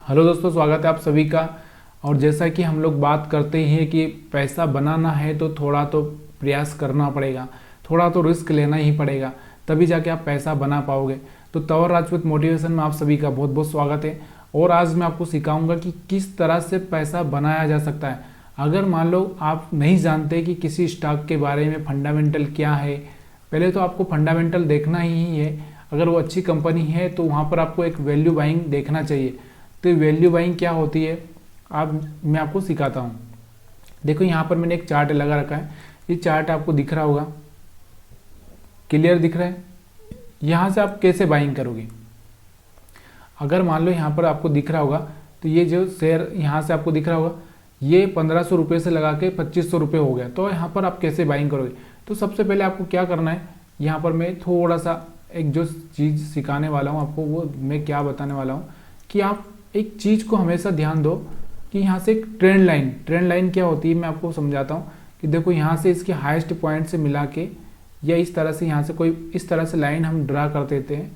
Hello दोस्तों, स्वागत है आप सभी का। और जैसा कि हम लोग बात करते ही हैं कि पैसा बनाना है तो थोड़ा तो प्रयास करना पड़ेगा, थोड़ा तो रिस्क लेना ही पड़ेगा, तभी जाके आप पैसा बना पाओगे। तो तंवर राजपूत मोटिवेशन में आप सभी का बहुत बहुत स्वागत है। और आज मैं आपको सिखाऊंगा कि किस तरह से पैसा बनाया जा सकता है। अगर मान लो आप नहीं जानते कि किसी स्टॉक के बारे में फंडामेंटल क्या है, पहले तो आपको फंडामेंटल देखना ही है। अगर वो अच्छी कंपनी है तो वहाँ पर आपको एक वैल्यू बाइंग देखना चाहिए। तो वैल्यू बाइंग क्या होती है मैं आपको सिखाता हूँ। देखो यहाँ पर मैंने एक चार्ट लगा रखा है, ये चार्ट आपको दिख रहा होगा, क्लियर दिख रहा है। यहाँ से आप कैसे बाइंग करोगे, अगर मान लो यहाँ पर आपको दिख रहा होगा तो ये जो शेयर यहाँ से आपको दिख रहा होगा, ये 1500 रुपये से लगा के 2500 रुपये हो गया। तो यहाँ पर आप कैसे बाइंग करोगे, तो सबसे पहले आपको क्या करना है, यहाँ पर मैं थोड़ा सा एक जो चीज़ सिखाने वाला हूँ आपको, वो मैं क्या बताने वाला हूँ कि आप एक चीज़ को हमेशा ध्यान दो कि यहाँ से एक ट्रेंड लाइन क्या होती है, मैं आपको समझाता हूँ। कि देखो यहाँ से इसके हाईएस्ट पॉइंट से मिला के या इस तरह से यहाँ से कोई इस तरह से लाइन हम ड्रा कर देते हैं।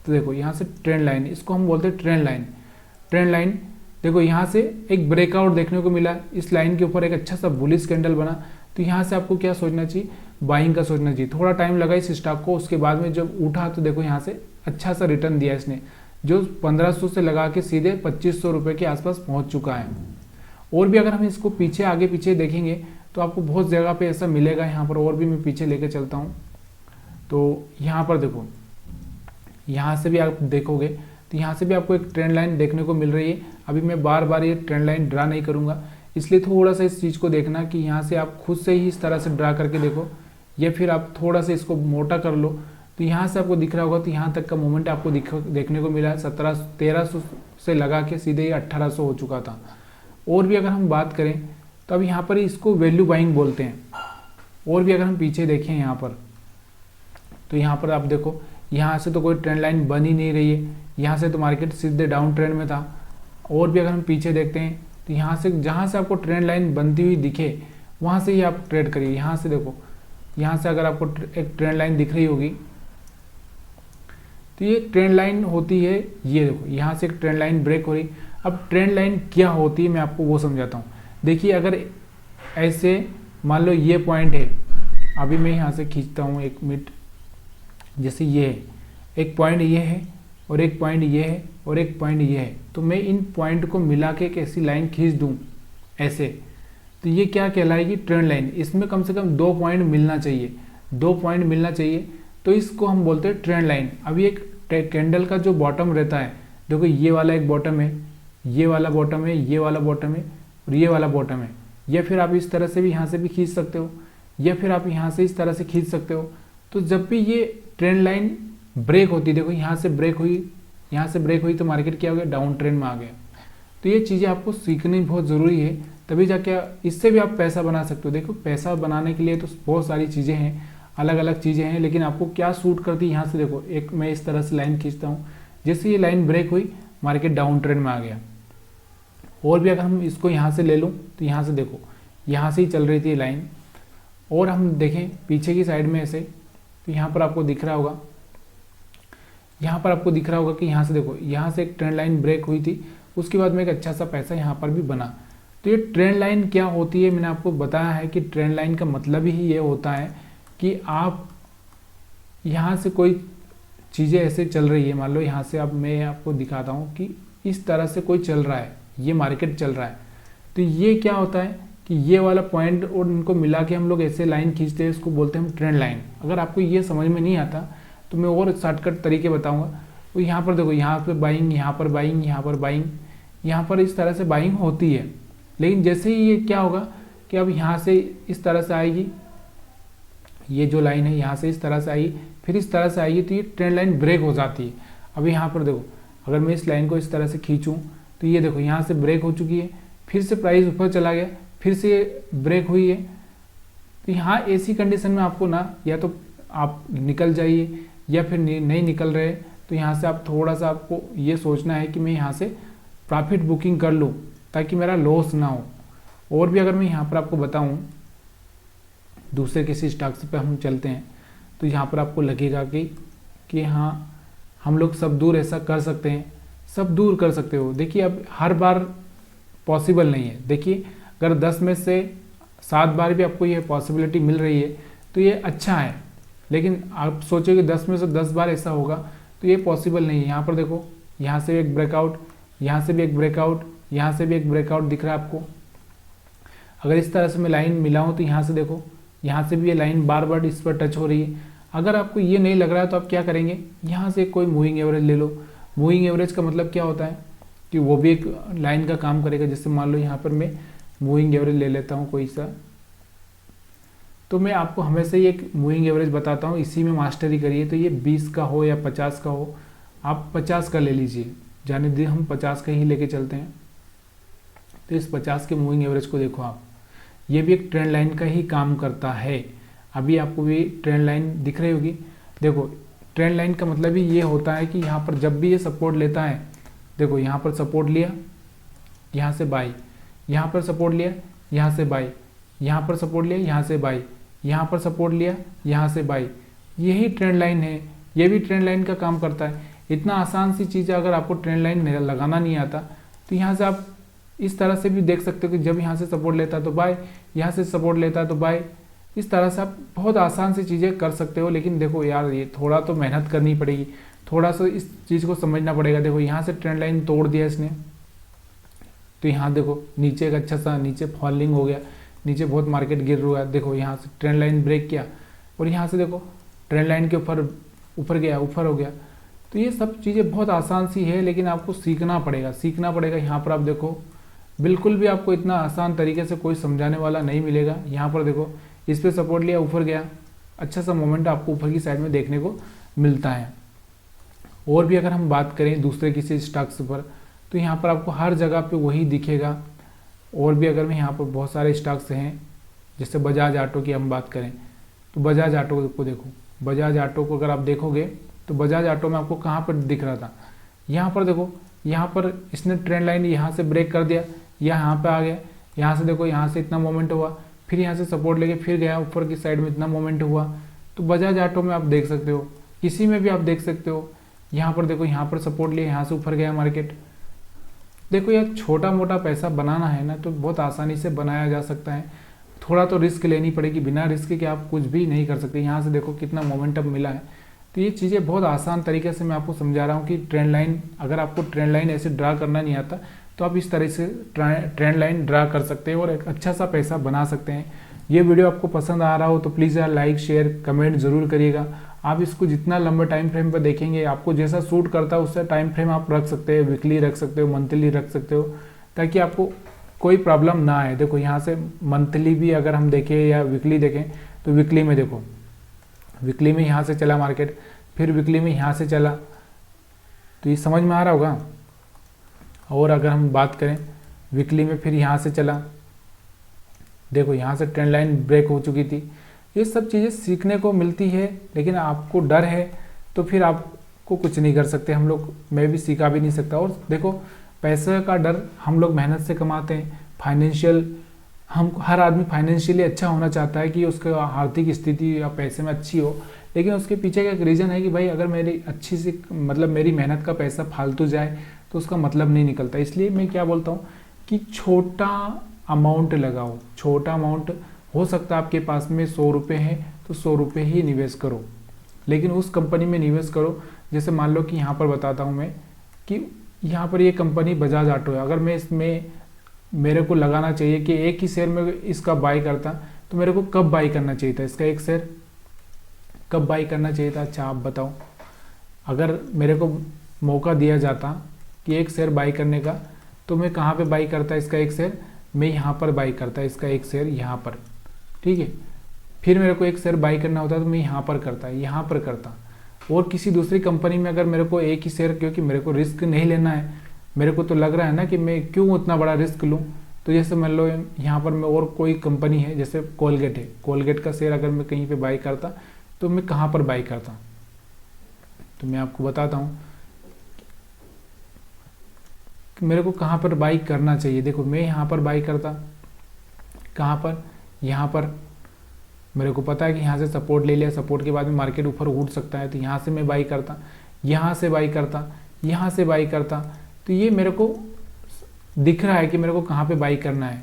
तो देखो यहाँ से ट्रेंड लाइन, इसको हम बोलते हैं ट्रेंड लाइन। देखो यहाँ से एक ब्रेकआउट देखने को मिला, इस लाइन के ऊपर एक अच्छा सा बुलिश कैंडल बना। तो यहाँ से आपको क्या सोचना चाहिए, बाइंग का सोचना चाहिए। थोड़ा टाइम लगा इस स्टॉक को, उसके बाद में जब उठा तो देखो यहाँ से अच्छा सा रिटर्न दिया इसने, जो 1500 से लगा के सीधे 2500 रुपये के आसपास पहुँच चुका है। और भी अगर हम इसको पीछे आगे पीछे देखेंगे तो आपको बहुत जगह पे ऐसा मिलेगा। यहाँ पर और भी मैं पीछे लेके चलता हूँ। तो यहाँ पर देखो, यहाँ से भी आप देखोगे तो यहाँ से भी आपको एक ट्रेंड लाइन देखने को मिल रही है। अभी मैं बार बार ये ट्रेंड लाइन ड्रा नहीं करूँगा, इसलिए थोड़ा सा इस चीज़ को देखना कि यहाँ से आप खुद से ही इस तरह से ड्रा करके देखो, या फिर आप थोड़ा सा इसको मोटा कर लो। तो यहाँ से आपको दिख रहा होगा, तो यहाँ तक का मोमेंट आपको देखने को मिला है। 1300 से लगा के सीधे ही 1800 हो चुका था। और भी अगर हम बात करें तो अब यहाँ पर इसको वैल्यू बाइंग बोलते हैं। और भी अगर हम पीछे देखें यहाँ पर, तो यहाँ पर आप देखो, यहाँ से तो कोई ट्रेंड लाइन बन ही नहीं रही है, यहाँ से तो मार्केट सीधे डाउन ट्रेंड में था। और भी अगर हम पीछे देखते हैं तो यहाँ से जहाँ से आपको ट्रेंड लाइन बनती हुई दिखे वहाँ से ही आप ट्रेड करिए। यहाँ से देखो, यहाँ से अगर आपको एक ट्रेंड लाइन दिख रही होगी तो ये ट्रेंड लाइन होती है। ये देखो यहाँ से एक ट्रेंड लाइन ब्रेक हो रही। अब ट्रेंड लाइन क्या होती है मैं आपको वो समझाता हूँ। देखिए अगर ऐसे मान लो ये पॉइंट है, अभी मैं यहाँ से खींचता हूँ 1 मिनट, जैसे ये है, एक पॉइंट ये है और एक पॉइंट ये है और एक पॉइंट ये है। तो मैं इन पॉइंट को मिला के एक ऐसी लाइन खींच दूँ ऐसे, तो ये क्या कहलाएगी, ट्रेंड लाइन। इसमें कम से कम 2 पॉइंट मिलना चाहिए, 2 पॉइंट मिलना चाहिए, तो इसको हम बोलते हैं ट्रेंड लाइन। अभी एक कैंडल का जो बॉटम रहता है, देखो ये वाला एक बॉटम है, ये वाला बॉटम है, ये वाला बॉटम है और ये वाला बॉटम है। या फिर आप इस तरह से भी यहाँ से भी खींच सकते हो, या फिर आप यहाँ से इस तरह से खींच सकते हो। तो जब भी ये ट्रेंड लाइन ब्रेक होती है, देखो यहाँ से ब्रेक हुई, यहाँ से ब्रेक हुई, तो मार्केट क्या हो गया, डाउन ट्रेंड में आ गया। तो ये चीज़ें आपको सीखनी बहुत ज़रूरी है, तभी जाके इससे भी आप पैसा बना सकते हो। देखो पैसा बनाने के लिए तो बहुत सारी चीज़ें हैं, अलग अलग चीज़ें हैं, लेकिन आपको क्या सूट करती है। यहाँ से देखो, एक मैं इस तरह से लाइन खींचता हूँ, जैसे ये लाइन ब्रेक हुई मार्केट डाउन ट्रेंड में आ गया। और भी अगर हम इसको यहाँ से ले लूँ तो यहाँ से देखो, यहाँ से ही चल रही थी लाइन। और हम देखें पीछे की साइड में ऐसे, तो यहाँ पर आपको दिख रहा होगा, यहाँ पर आपको दिख रहा होगा कि यहाँ से देखो, यहाँ से एक ट्रेंड लाइन ब्रेक हुई थी, उसके बाद में एक अच्छा सा पैसा यहाँ पर भी बना। तो ये ट्रेंड लाइन क्या होती है, मैंने आपको बताया है कि ट्रेंड लाइन का मतलब ही ये होता है कि आप यहाँ से कोई चीज़ें ऐसे चल रही है, मान लो यहाँ से, अब मैं आपको दिखाता हूँ कि इस तरह से कोई चल रहा है, ये मार्केट चल रहा है। तो ये क्या होता है कि ये वाला पॉइंट और इनको मिला के हम लोग ऐसे लाइन खींचते हैं, इसको बोलते हैं हम ट्रेंड लाइन। अगर आपको ये समझ में नहीं आता तो मैं और शॉर्टकट तरीके बताऊँगा। तो यहाँ पर देखो, यहाँ पर बाइंग, यहाँ पर बाइंग, यहाँ पर बाइंग, यहाँ पर इस तरह से बाइंग होती है। लेकिन जैसे ही ये क्या होगा कि अब यहाँ से इस तरह से आएगी, ये जो लाइन है यहाँ से इस तरह से आएगी, फिर इस तरह से आएगी, तो ये ट्रेंड लाइन ब्रेक हो जाती है। अब यहाँ पर देखो, अगर मैं इस लाइन को इस तरह से खींचूँ तो ये देखो यहाँ से ब्रेक हो चुकी है, फिर से प्राइस ऊपर चला गया, फिर से ब्रेक हुई है। तो यहाँ ऐसी कंडीशन में आपको ना, या तो आप निकल जाइए, या फिर नहीं निकल रहे तो यहाँ से आप थोड़ा सा आपको ये सोचना है कि मैं यहाँ से प्रॉफिट बुकिंग कर लूँ ताकि मेरा लॉस ना हो। और भी अगर मैं यहाँ पर आपको बताऊँ, दूसरे किसी स्टॉक्स पे हम चलते हैं तो यहाँ पर आपको लगेगा कि हाँ, हम लोग सब दूर ऐसा कर सकते हैं, सब दूर कर सकते हो। देखिए अब हर बार पॉसिबल नहीं है। देखिए अगर 10 में से 7 बार भी आपको ये पॉसिबिलिटी मिल रही है तो ये अच्छा है, लेकिन आप सोचो कि 10 में से 10 बार ऐसा होगा तो ये पॉसिबल नहीं है। यहाँ पर देखो, यहाँ से एक ब्रेकआउट, यहाँ से भी एक ब्रेकआउट, यहाँ से भी एक ब्रेकआउट दिख रहा है आपको। अगर इस तरह से मैं लाइन मिलाऊं तो यहाँ से देखो, यहाँ से भी ये लाइन बार बार इस पर टच हो रही है। अगर आपको ये नहीं लग रहा है तो आप क्या करेंगे, यहाँ से कोई मूविंग एवरेज ले लो। मूविंग एवरेज का मतलब क्या होता है कि वो भी एक लाइन का काम करेगा। जैसे मान लो यहाँ पर मैं मूविंग एवरेज ले लेता हूँ कोई सा, तो मैं आपको हमेशा ही एक मूविंग एवरेज बताता हूँ, इसी में मास्टरी करिए। तो ये 20 का हो या 50 का हो, आप 50 का ले लीजिए, जाने दे हम 50 का ही लेके चलते हैं। तो इस 50 के मूविंग एवरेज को देखो आप, ये भी एक ट्रेंड लाइन का ही काम करता है। अभी आपको भी ट्रेंड लाइन दिख रही होगी। देखो ट्रेंड लाइन का मतलब ही ये होता है कि यहाँ पर जब भी ये सपोर्ट लेता है, देखो यहाँ पर सपोर्ट लिया, यहाँ से बाई, यहाँ पर सपोर्ट लिया, यहाँ से बाई, यहाँ पर सपोर्ट लिया, यहाँ से बाई, यहाँ पर सपोर्ट लिया, यहाँ से बाई, यही ट्रेंड लाइन है। ये भी ट्रेंड लाइन का काम करता है। इतना आसान सी चीज़ है। अगर आपको ट्रेंड लाइन लगाना नहीं आता तो यहाँ से आप इस तरह से भी देख सकते हो कि जब यहाँ से सपोर्ट लेता है तो बाय, यहाँ से सपोर्ट लेता है तो बाय। इस तरह से आप बहुत आसान सी चीज़ें कर सकते हो। लेकिन देखो यार, ये थोड़ा तो मेहनत करनी पड़ेगी, थोड़ा सा इस चीज़ को समझना पड़ेगा। देखो यहाँ से ट्रेंड लाइन तोड़ दिया इसने, तो यहाँ देखो नीचे एक अच्छा सा नीचे फॉलिंग हो गया, नीचे बहुत मार्केट गिर रहा है। देखो यहाँ से ट्रेंड लाइन ब्रेक किया और यहाँ से देखो ट्रेंड लाइन के ऊपर गया, ऊपर हो गया। तो ये सब चीज़ें बहुत आसान सी है, लेकिन आपको सीखना पड़ेगा। यहाँ पर आप देखो, बिल्कुल भी आपको इतना आसान तरीके से कोई समझाने वाला नहीं मिलेगा। यहाँ पर देखो, इस पर सपोर्ट लिया, ऊपर गया, अच्छा सा मोमेंट आपको ऊपर की साइड में देखने को मिलता है। और भी अगर हम बात करें दूसरे किसी स्टॉक्स पर, तो यहाँ पर आपको हर जगह पे वही दिखेगा। और भी अगर मैं यहाँ पर बहुत सारे स्टॉक्स हैं, जैसे बजाज ऑटो की हम बात करें, तो बजाज ऑटो को देखो, बजाज ऑटो को अगर आप देखोगे तो बजाज ऑटो में आपको कहाँ पर दिख रहा था, यहाँ पर देखो, यहाँ पर इसने ट्रेंड लाइन यहाँ से ब्रेक कर दिया, यहाँ पे आ गया, यहाँ से देखो, यहाँ से इतना मोमेंट हुआ, फिर यहाँ से सपोर्ट लेके फिर गया ऊपर की साइड में, इतना मोमेंट हुआ। तो बजाज ऑटो में आप देख सकते हो, किसी में भी आप देख सकते हो। यहाँ पर देखो, यहाँ पर सपोर्ट लिया, यहाँ से ऊपर गया मार्केट। देखो यार, छोटा मोटा पैसा बनाना है ना तो बहुत आसानी से बनाया जा सकता है। थोड़ा तो रिस्क लेनी पड़ेगी, बिना रिस्क के आप कुछ भी नहीं कर सकते। यहाँ से देखो कितना मोमेंटम मिला है। तो ये चीज़ें बहुत आसान तरीके से मैं आपको समझा रहा हूँ कि ट्रेंड लाइन, अगर आपको ट्रेंड लाइन ऐसे ड्रा करना नहीं आता तो आप इस तरह से ट्रेंड लाइन ड्रा कर सकते हैं और एक अच्छा सा पैसा बना सकते हैं। ये वीडियो आपको पसंद आ रहा हो तो प्लीज़ यार लाइक शेयर कमेंट ज़रूर करिएगा। आप इसको जितना लंबे टाइम फ्रेम पर देखेंगे, आपको जैसा सूट करता है उससे टाइम फ्रेम आप रख सकते हैं, वीकली रख सकते हो, मंथली रख सकते हो, ताकि आपको कोई प्रॉब्लम ना आए। देखो यहाँ से मंथली भी अगर हम देखें या वीकली देखें, तो वीकली में देखो, वीकली में यहाँ से चला मार्केट, फिर वीकली में यहाँ से चला, तो ये समझ में आ रहा होगा। और अगर हम बात करें वीकली में, फिर यहाँ से चला, देखो यहाँ से ट्रेंड लाइन ब्रेक हो चुकी थी। ये सब चीज़ें सीखने को मिलती है, लेकिन आपको डर है तो फिर आपको कुछ नहीं कर सकते। हम लोग, मैं भी सीखा भी नहीं सकता। और देखो, पैसे का डर हम लोग मेहनत से कमाते हैं, फाइनेंशियल, हम हर आदमी फाइनेंशियली अच्छा होना चाहता है कि उसका आर्थिक स्थिति या पैसे में अच्छी हो, लेकिन उसके पीछे का एक रीज़न है कि भाई अगर मेरी अच्छी सी, मतलब मेरी मेहनत का पैसा फालतू जाए तो उसका मतलब नहीं निकलता। इसलिए मैं क्या बोलता हूँ कि छोटा अमाउंट लगाओ। छोटा अमाउंट हो सकता है आपके पास में 100 रुपये है तो 100 रुपये ही निवेश करो, लेकिन उस कंपनी में निवेश करो। जैसे मान लो कि यहाँ पर बताता हूँ मैं कि यहाँ पर ये कंपनी बजाज ऑटो है। अगर मैं इसमें, मेरे को लगाना चाहिए कि एक ही शेयर में इसका बाई करता, तो मेरे को कब बाई करना चाहिए था, इसका एक शेयर कब बाई करना चाहिए था? अच्छा आप बताओ। अगर मेरे को मौका दिया जाता कि एक शेयर बाई करने का, तो मैं कहाँ पे बाई करता इसका एक शेयर? मैं यहाँ पर बाई करता इसका एक शेयर, यहाँ पर, ठीक है। फिर मेरे को एक शेयर बाई करना होता तो मैं यहाँ पर करता, यहाँ पर करता। और किसी दूसरी कंपनी में अगर मेरे को एक ही शेयर, क्योंकि मेरे को रिस्क नहीं लेना है, मेरे को तो लग रहा है ना कि मैं क्यों उतना बड़ा रिस्क लूँ, तो जैसे मान लो यहाँ पर मैं, और कोई कंपनी है जैसे कोलगेट है, कोलगेट का शेयर अगर मैं कहीं पे बाई करता तो मैं कहाँ पर बाई करता? तो मैं आपको बताता हूँ कि मेरे को कहाँ पर बाई करना चाहिए। देखो मैं यहाँ पर बाई करता, कहाँ पर? यहाँ पर। मेरे को पता है कि यहाँ से सपोर्ट ले लिया, सपोर्ट के बाद में मार्केट ऊपर उठ सकता है, तो यहाँ से मैं बाई करता, यहाँ से बाई करता, यहाँ से बाई करता, तो ये मेरे को दिख रहा है कि मेरे को कहाँ पे बाई करना है।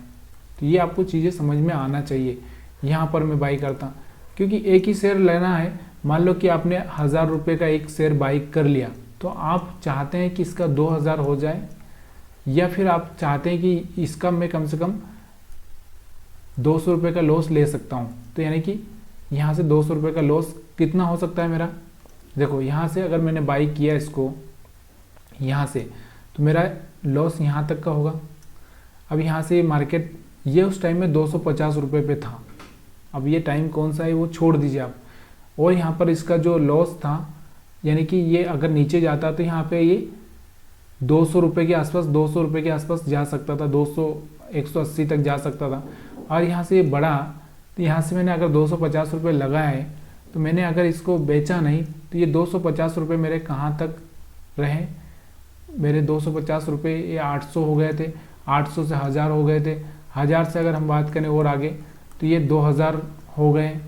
तो ये आपको चीज़ें समझ में आना चाहिए। यहाँ पर मैं बाई करता, क्योंकि एक ही शेयर लेना है। मान लो कि आपने 1000 रुपये का एक शेयर बाई कर लिया, तो आप चाहते हैं कि इसका 2000 हो जाए, या फिर आप चाहते हैं कि इसका मैं कम से कम 200 रुपये का लॉस ले सकता हूँ। तो यानी कि यहाँ से 200 रुपये का लॉस कितना हो सकता है मेरा। देखो यहाँ से अगर मैंने बाई किया इसको यहाँ से, तो मेरा लॉस यहाँ तक का होगा। अब यहाँ से मार्केट ये उस टाइम में 250 रुपये पे था। अब ये टाइम कौन सा है वो छोड़ दीजिए आप। और यहाँ पर इसका जो लॉस था, यानी कि ये अगर नीचे जाता तो यहाँ पे ये 200 रुपये के आसपास 200 रुपये के आसपास जा सकता था, 200 180 तक जा सकता था। और यहाँ से ये बढ़ा, तो यहाँ से मैंने अगर 250 रुपये लगाए है, तो मैंने अगर इसको बेचा नहीं तो ये 250 रुपये मेरे कहाँ तक रहे, मेरे 250 रुपये ये 800 हो गए थे, 800 से 1000 हो गए थे, 1000 से अगर हम बात करें और आगे तो ये 2000 हो गए।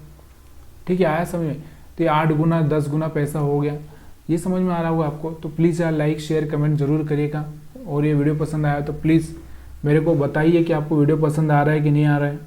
ठीक है, आया समझ में। तो ये 8 गुना 10 गुना पैसा हो गया। ये समझ में आ रहा होगा आपको। तो प्लीज़ यार लाइक शेयर कमेंट जरूर करिएगा, और ये वीडियो पसंद आया तो प्लीज़ मेरे को बताइए कि आपको वीडियो पसंद आ रहा है कि नहीं आ रहा है।